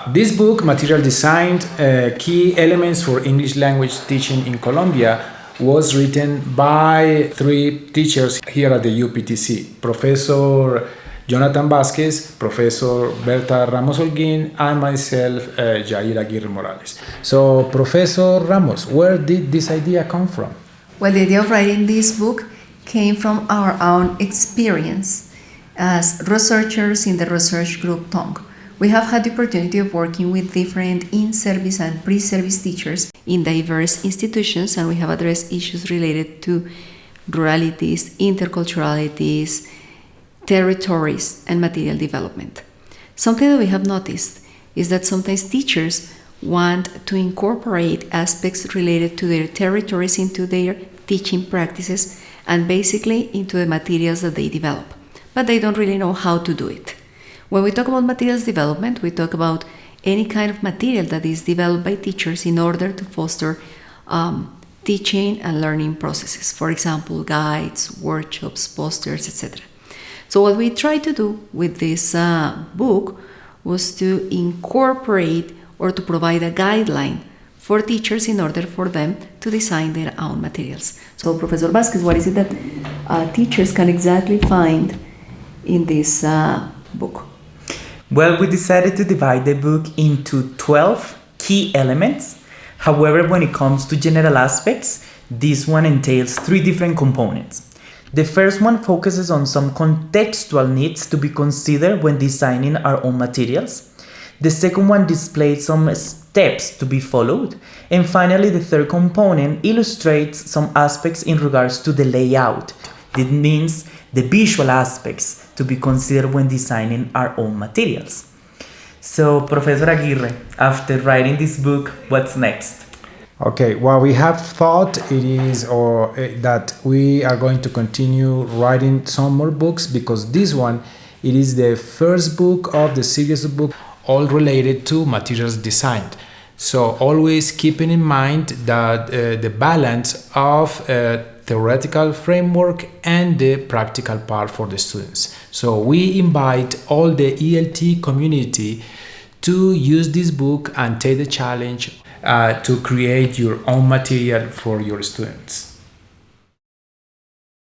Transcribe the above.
This book, Material Design, Key Elements for English Language Teaching in Colombia, was written by three teachers here at the UPTC, Professor Jhonatan Vásquez, Professor Bertha Ramos and myself, Jahir Aguirre Morales. So, Professor Ramos, where did this idea come from? Well, the idea of writing this book came from our own experience as researchers in the research group TONG. We have had the opportunity of working with different in-service and pre-service teachers in diverse institutions, and we have addressed issues related to ruralities, interculturalities, territories, and material development. Something that we have noticed is that sometimes teachers want to incorporate aspects related to their territories into their teaching practices and basically into the materials that they develop, but they don't really know how to do it. When we talk about materials development, we talk about any kind of material that is developed by teachers in order to foster teaching and learning processes. For example, guides, workshops, posters, etc. So what we tried to do with this book was to incorporate or to provide a guideline for teachers in order for them to design their own materials. So Professor Vásquez, what is it that teachers can exactly find in this book? Well, we decided to divide the book into 12 key elements. However, when it comes to general aspects, this one entails 3 different components. The first one focuses on some contextual needs to be considered when designing our own materials. The second one displays some steps to be followed. And finally, the third component illustrates some aspects in regards to the layout. It means the visual aspects to be considered when designing our own materials. So, Professor Aguirre, after writing this book, what's next? Okay, what we have thought it is that we are going to continue writing some more books, because this one, it is the first book of the series of books all related to materials design. So always keeping in mind that the balance of theoretical framework and the practical part for the students. So we invite all the ELT community to use this book and take the challenge to create your own material for your students.